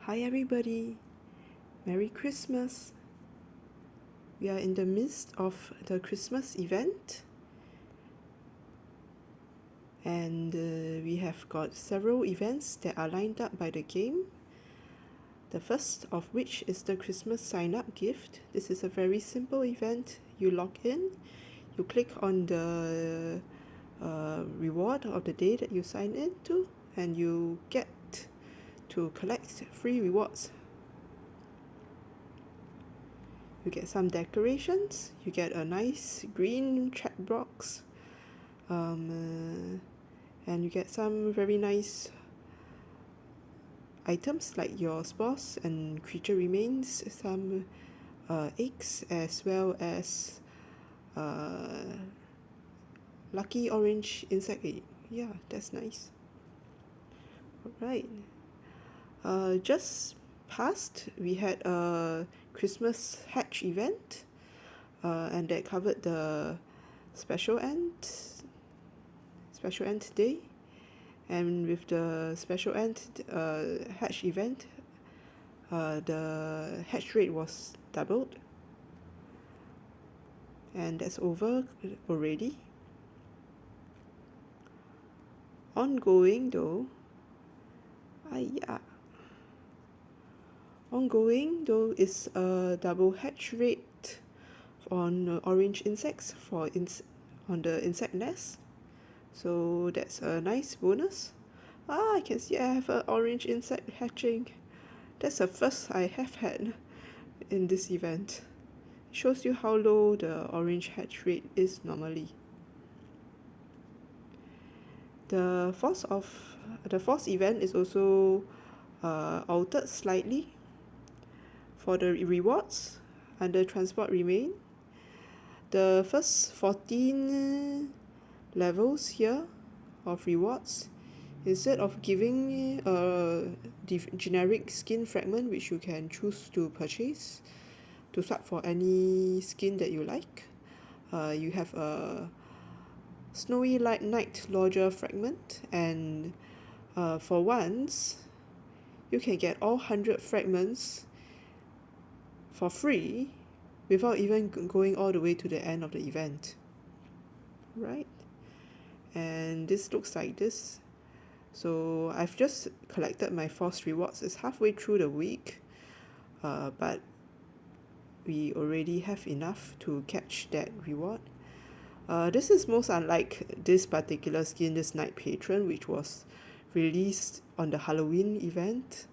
Hi everybody, Merry Christmas. We are in the midst of the Christmas event and we have got several events that are lined up by the game. The first of which is the Christmas sign-up gift. This is a very simple event. You log in, you click on the reward of the day that you sign in to, and you get to collect free rewards. You get some decorations, you get a nice green chat box, and you get some very nice items like your spores and creature remains, some eggs, as well as lucky orange insect egg. Yeah, that's nice. Alright. Just past, we had a Christmas hatch event, and that covered the special end day, and with the special end hatch event, the hatch rate was doubled, and that's over already. Ongoing though is a double hatch rate on orange insects on the insect nest, so that's a nice bonus. I can see I have an orange insect hatching. That's the first I have had in this event. It shows you how low the orange hatch rate is normally. The fourth event is also altered slightly. For the rewards under transport remain. The first 14 levels here of rewards, instead of giving a generic skin fragment which you can choose to purchase to swap for any skin that you like, you have a snowy light night lodger fragment, and for once you can get all 100 fragments for free without even going all the way to the end of the event, right? And this looks like this. So I've just collected my force rewards. It's halfway through the week, but we already have enough to catch that reward. This is most unlike this particular skin, this Night Patron, which was released on the Halloween event,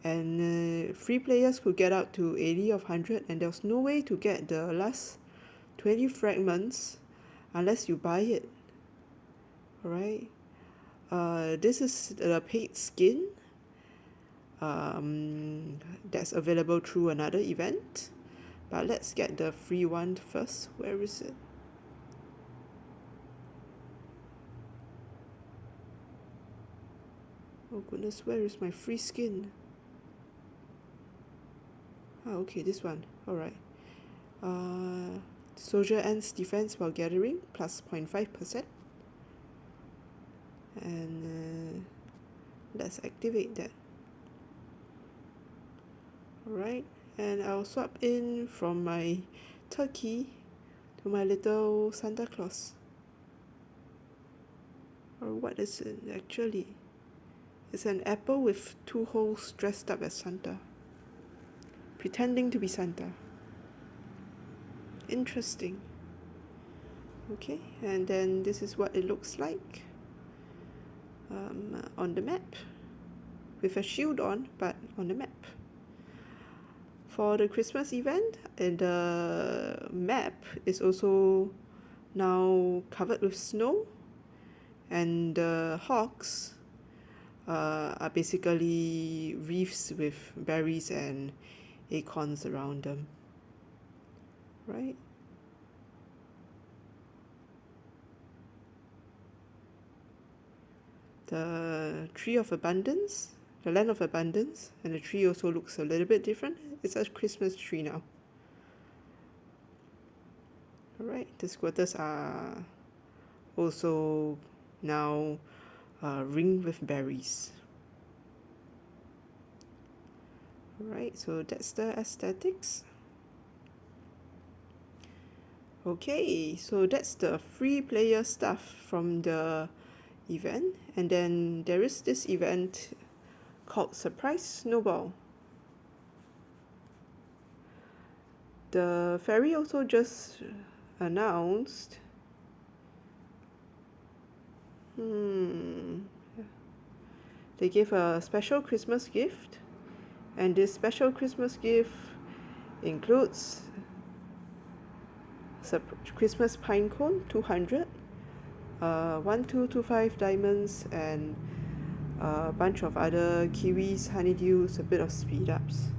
and free players could get up to 80 of 100, and there was no way to get the last 20 fragments unless you buy it. Alright, this is the paid skin that's available through another event, but let's get the free one first. Where is it? Oh goodness, where is my free skin? Okay, this one. Alright. Soldier ends defense while gathering, plus 0.5%. And let's activate that. Alright, and I'll swap in from my turkey to my little Santa Claus. Or what is it actually? It's an apple with 2 holes dressed up as Santa, pretending to be Santa. Interesting. Okay, and then this is what it looks like on the map, with a shield on, but on the map. For the Christmas event, and the map is also now covered with snow, and the hawks are basically reefs with berries and acorns around them, right? The tree of abundance, the land of abundance, and the tree also looks a little bit different. It's a Christmas tree now. Alright, the squirters are also now ringed with berries. Alright, so that's the aesthetics. Okay, so that's the free player stuff from the event. And then there is this event called Surprise Snowball. The ferry also just announced they gave a special Christmas gift, and this special Christmas gift includes Christmas pine cone 200, 1225 diamonds, and a bunch of other kiwis, honeydews, a bit of speed ups.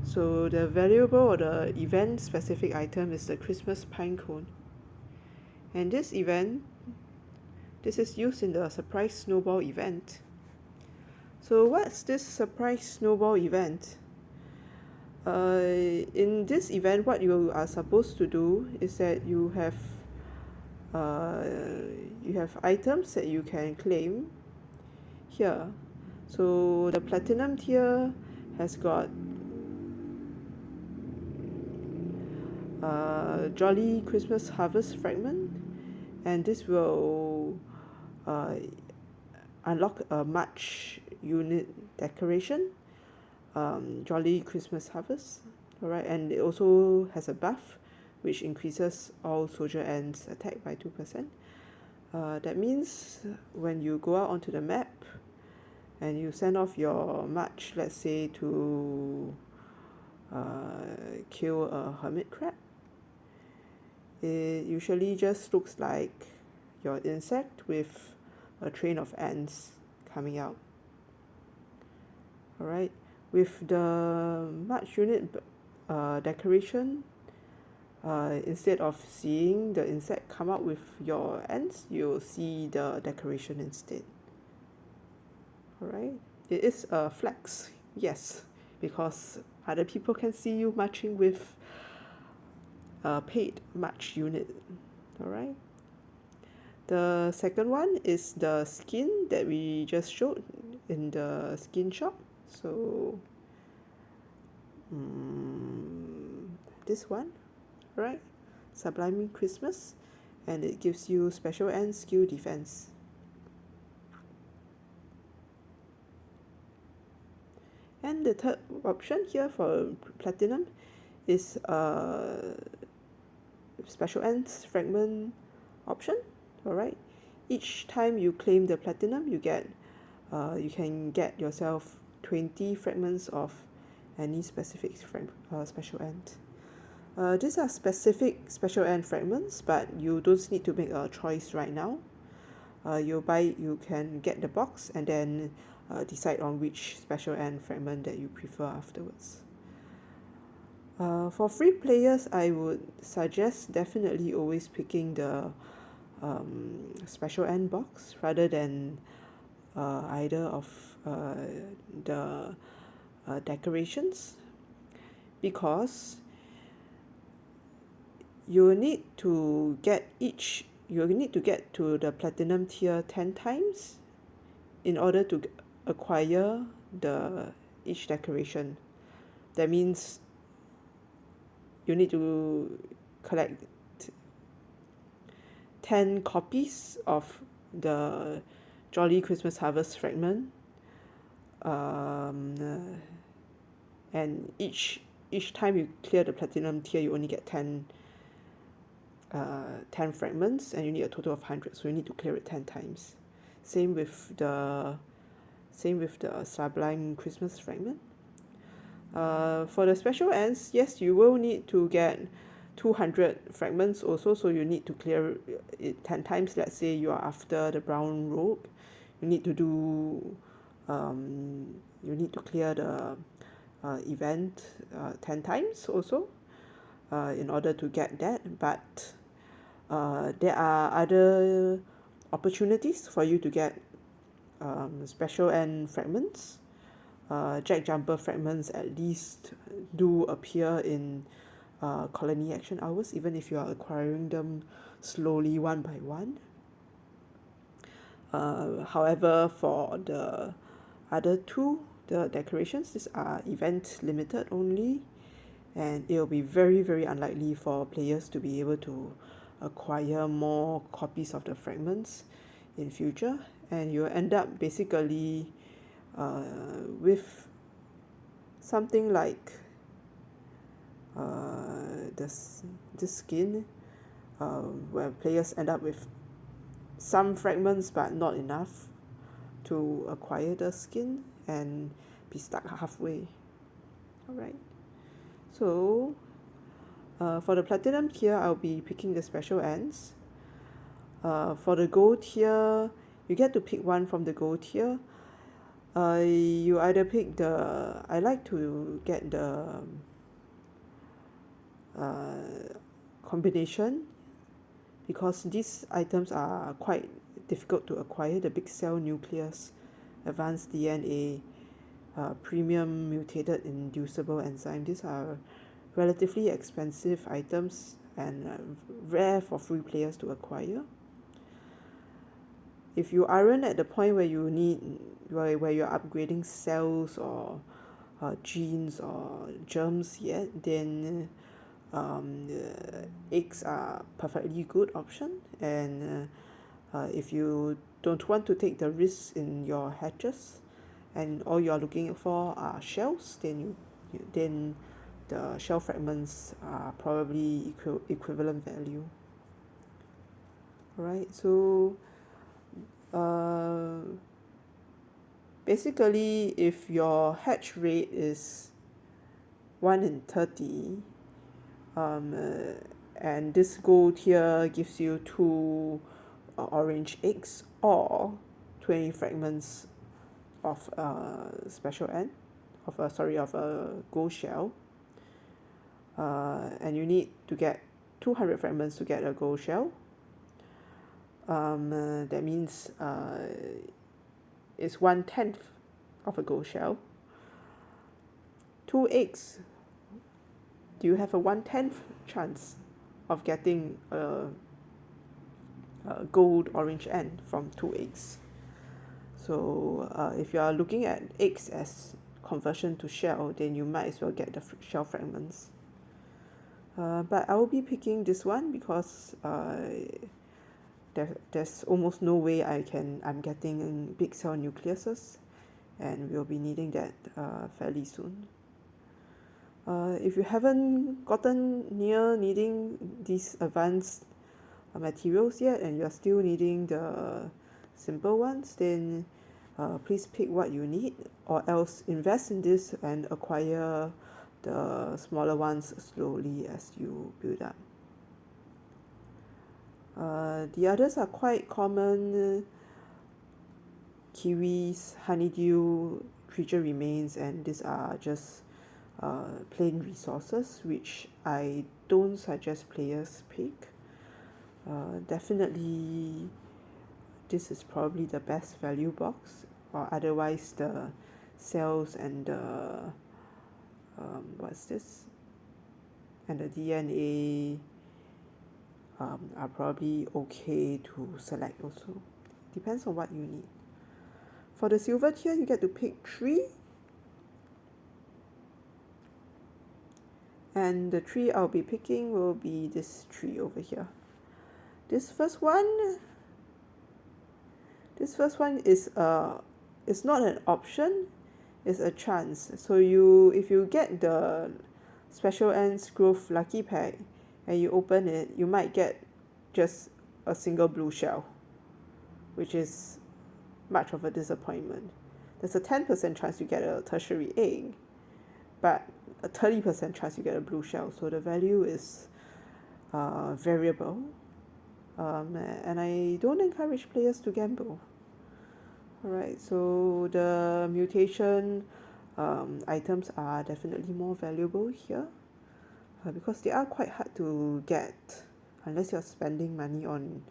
So the valuable or the event specific item is the Christmas pine cone. And this is used in the surprise snowball event. So what's this surprise snowball event? In this event, what you are supposed to do is that you have items that you can claim here. So the platinum tier has got Jolly Christmas Harvest Fragment, and this will unlock a March unit decoration, Jolly Christmas Harvest. Alright, and it also has a buff which increases all soldier ants attack by 2%. That means when you go out onto the map and you send off your march, let's say to kill a hermit crab, it usually just looks like your insect with a train of ants coming out. Alright, with the march unit decoration, instead of seeing the insect come out with your ants, you'll see the decoration instead. Alright, it is a flex, yes, because other people can see you marching with a paid march unit. Alright, the second one is the skin that we just showed in the skin shop. So this one, right? Subliming Christmas, and it gives you special and skill defense. And the third option here for platinum is special ends fragment option. Alright, each time you claim the platinum, you can get yourself 20 fragments of any specific special end. These are specific special end fragments, but you don't need to make a choice right now. You can get the box and then decide on which special end fragment that you prefer afterwards. For free players, I would suggest definitely always picking the special end box rather than either of the decorations, because you need to get to the platinum tier 10 times in order to acquire each decoration. That means you need to collect 10 copies of the Jolly Christmas Harvest Fragment, and each time you clear the platinum tier, you only get 10 fragments, and you need a total of 100, so you need to clear it 10 times. Same with the Sublime Christmas Fragment. For the special ends, yes, you will need to get 200 fragments also, so you need to clear it 10 times. Let's say you are after the brown robe, you need to clear the event 10 times also in order to get that. But there are other opportunities for you to get special end fragments. Jack Jumper fragments at least do appear in colony action hours, even if you are acquiring them slowly one by one. However, for the other two the decorations. These are event limited only, and it will be very, very unlikely for players to be able to acquire more copies of the fragments in future, and you'll end up basically with something like this skin, where players end up with some fragments but not enough to acquire the skin and be stuck halfway. Alright, so for the platinum tier, I'll be picking the special ends. For the gold tier, you get to pick one from the gold tier. You either pick I like to get the combination, because these items are quite difficult to acquire. The big cell nucleus, advanced DNA, premium mutated inducible enzyme. These are relatively expensive items and rare for free players to acquire. If you aren't at the point where you need where you're upgrading cells or genes or germs yet, then eggs are perfectly good option. And if you don't want to take the risks in your hatches and all you're looking for are shells, then then the shell fragments are probably equivalent value. Alright, so basically, if your hatch rate is 1 in 30, and this gold tier gives you 2 orange eggs or 20 fragments of special end, of a gold shell, and you need to get 200 fragments to get a gold shell. That means it's 1/10 of a gold shell. 2 eggs. Do you have a 1/10 chance of getting a gold orange end from 2 eggs? So if you are looking at eggs as conversion to shell, then you might as well get the shell fragments. But I will be picking this one because there's almost no way I'm getting big cell nucleuses, and we'll be needing that fairly soon. If you haven't gotten near needing these advanced materials yet and you're still needing the simple ones, then please pick what you need, or else invest in this and acquire the smaller ones slowly as you build up. The others are quite common: kiwis, honeydew, creature remains, and these are just plain resources, which I don't suggest players pick. Definitely this is probably the best value box, or otherwise the cells and the what's this, and the DNA are probably okay to select also. Depends on what you need. For the silver tier, you get to pick 3. And the 3 I'll be picking will be this 3 over here. This first one is it's not an option, it's a chance. So if you get the special ends growth lucky pack and you open it, you might get just a single blue shell, which is much of a disappointment. There's a 10% chance you get a tertiary egg, but a 30% chance you get a blue shell. So the value is variable, and I don't encourage players to gamble. Alright, so the mutation items are definitely more valuable here, because they are quite hard to get unless you're spending money on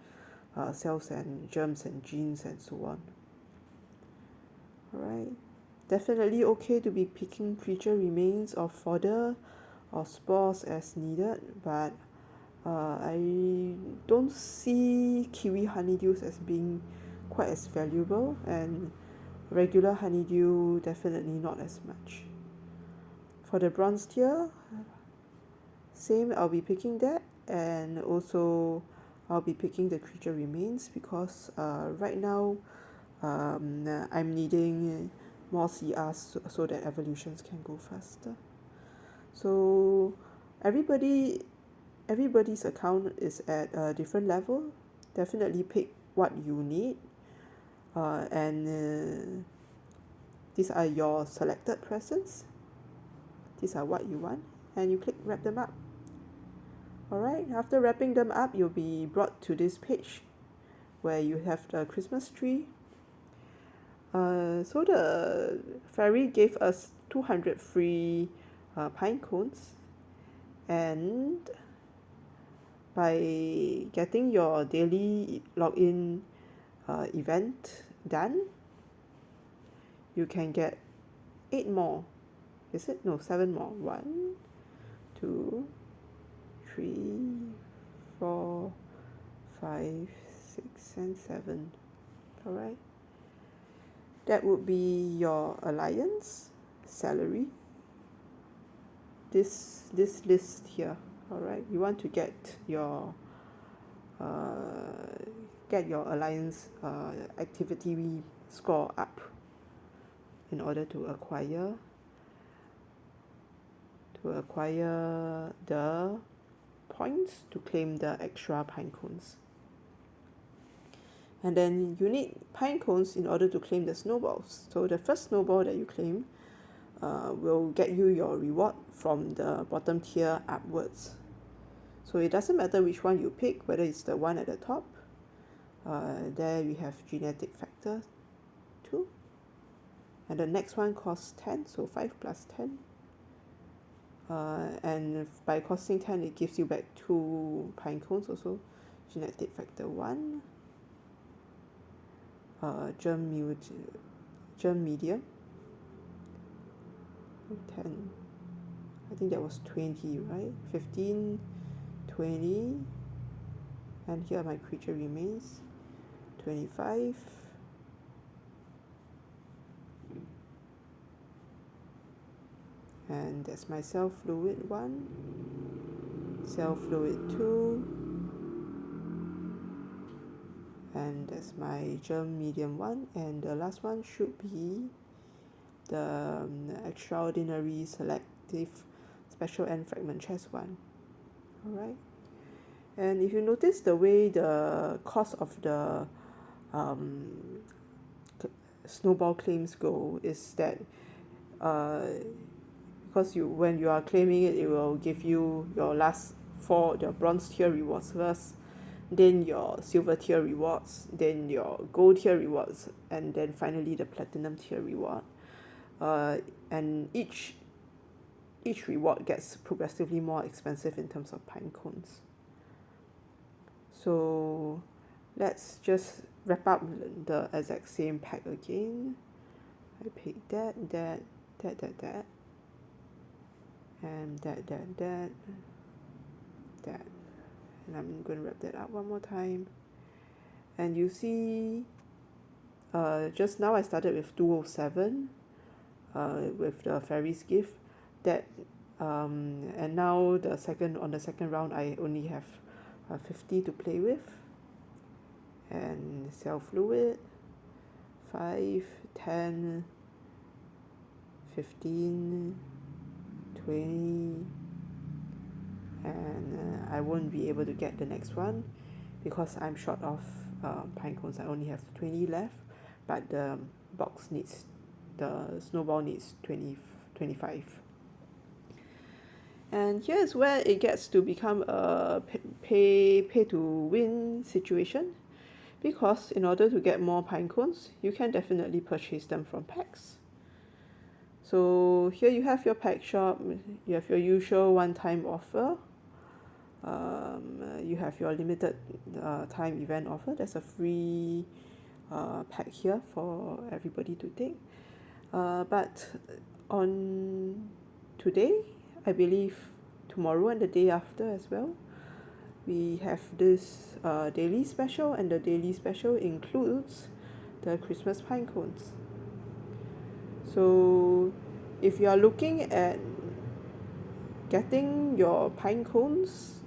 cells and germs and genes and so on. Alright, definitely okay to be picking creature remains or fodder or spores as needed, but I don't see kiwi honeydews as being quite as valuable, and Regular honeydew, definitely not as much. For the bronze tier, same, I'll be picking that, and also I'll be picking the creature remains because right now I'm needing more CRs so that evolutions can go faster. So everybody's account is at a different level. Definitely pick what you need, and these are your selected presents. These are what you want, and you click wrap them up. Alright, after wrapping them up, you'll be brought to this page where you have the Christmas tree. So the fairy gave us 200 free pine cones, and by getting your daily login event done, you can get 8 more. Is it? No, 7 more. 1, 2, 3, 4, 5, 6, and 7. Alright. That would be your alliance, salary. This list here. Alright. You want to get your alliance activity score up in order to acquire the points to claim the extra pine cones. And then you need pine cones in order to claim the snowballs. So the first snowball that you claim will get you your reward from the bottom tier upwards. So it doesn't matter which one you pick, whether it's the one at the top. There we have genetic factor 2. And the next one costs 10, so 5 plus 10. And by costing 10, it gives you back 2 pine cones also. Genetic factor 1. Germ medium 10. I think that was 20, right? 15, 20, and here my creature remains 25, and that's my cell fluid 1, cell fluid 2, and that's my germ medium 1, and the last one should be the extraordinary selective special end fragment chest 1. Alright, and if you notice the way the cost of the snowball claims go is that because when you are claiming it, it will give you your last 4 the bronze tier rewards first, then your silver tier rewards, then your gold tier rewards, and then finally the platinum tier reward. And each reward gets progressively more expensive in terms of pine cones. So let's just wrap up the exact same pack again. I pick that, and that, and I'm going to wrap that up one more time. And you see, just now I started with 207 with the fairy's gift. And now on the second round I only have 50 to play with, and cell fluid 5, 10, 15, 20, and I won't be able to get the next one because I'm short of pine cones. I only have 20 left, but the snowball needs 25. And here's where it gets to become a pay to win situation, because in order to get more pine cones, you can definitely purchase them from packs. So here you have your pack shop, you have your usual one-time offer, you have your limited time event offer. There's a free pack here for everybody to take. But on today, I believe tomorrow and the day after as well, we have this daily special, and the daily special includes the Christmas pine cones. So if you are looking at getting your pine cones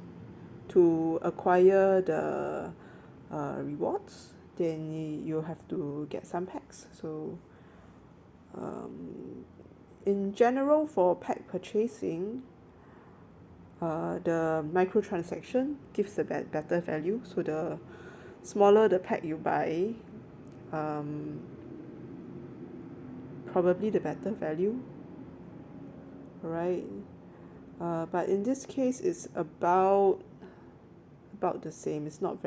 to acquire the rewards, then you have to get some packs. So in general, for pack purchasing, the microtransaction gives a better value. So the smaller the pack you buy, probably the better value, right? But in this case, it's about the same. It's not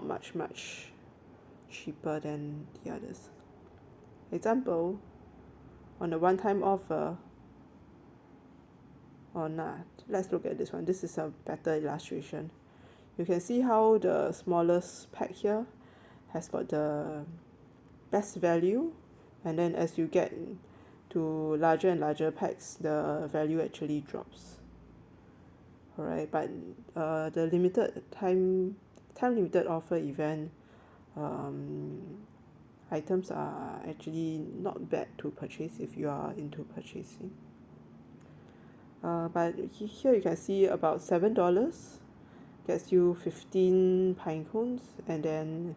much cheaper than the others. Example, on a one-time offer, or not, let's look at this one. This is a better illustration. You can see how the smallest pack here has got the best value, and then as you get to larger and larger packs, the value actually drops. Alright, but the limited time limited offer event items are actually not bad to purchase if you are into purchasing. But here you can see about $7 gets you 15 pine cones, and then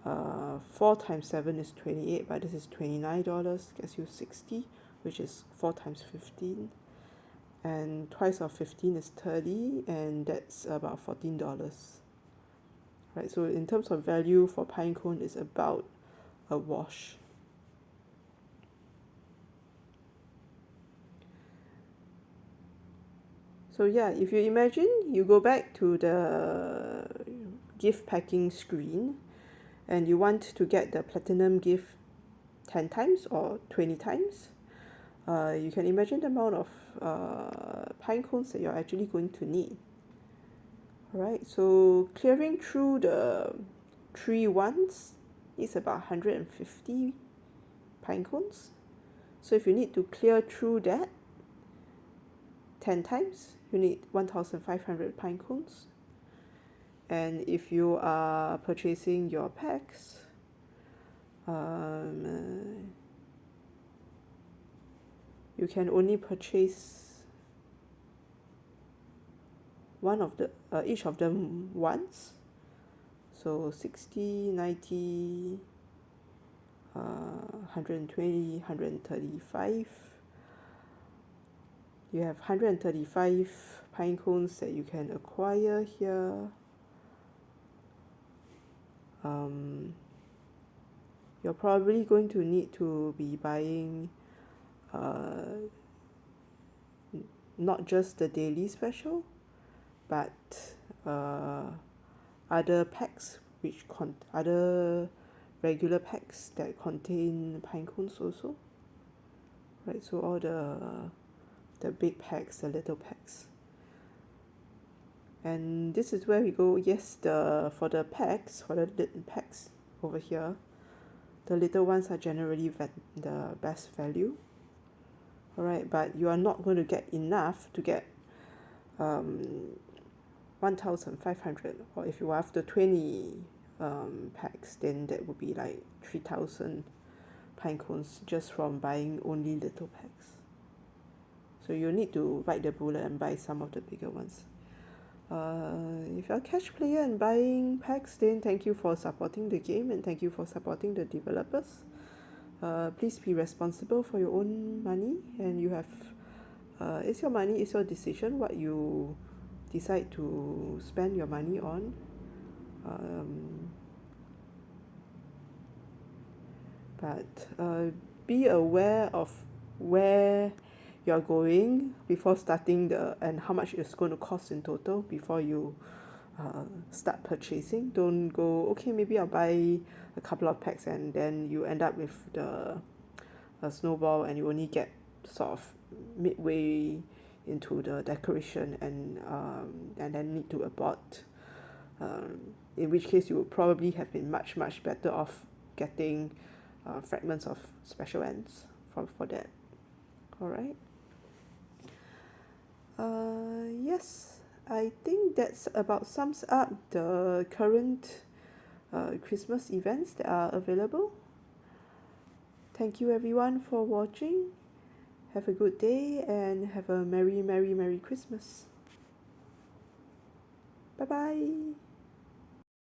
4 times 7 is 28, but this is $29, gets you 60, which is 4 times 15, and twice of 15 is 30, and that's about $14. Right, so in terms of value for pine cone, it's about a wash. So yeah, if you imagine you go back to the gift packing screen and you want to get the platinum gift 10 times or 20 times, you can imagine the amount of pine cones that you're actually going to need. Alright, so clearing through the 3 ones is about 150 pine cones. So if you need to clear through that 10 times, you need 1,500 pine cones. And if you are purchasing your packs, you can only purchase one of the each of them once. So 60, 90, 120, 135. You have 135 pine cones that you can acquire here. You're probably going to need to be buying not just the daily special, but other packs, other regular packs that contain pine cones also. Right, so all the big packs, the little packs. And this is where we go. Yes, for the little packs over here, the little ones are generally the best value. Alright, but you are not going to get enough to get 1,500, or if you are after 20 packs, then that would be like 3,000 pine cones just from buying only little packs. So you need to bite the bullet and buy some of the bigger ones. If you're a cash player and buying packs, then thank you for supporting the game and thank you for supporting the developers. Please be responsible for your own money, and you have it's your money, it's your decision what you decide to spend your money on. But be aware of where you're going before starting and how much it's going to cost in total before you start purchasing. Don't go, okay, maybe I'll buy a couple of packs, and then you end up with the snowball and you only get sort of midway into the decoration and then need to abort. In which case you would probably have been much better off getting fragments of special ends for that. Alright. Yes, I think that's about sums up the current Christmas events that are available. Thank you everyone for watching. Have a good day and have a merry, merry, merry Christmas. Bye bye.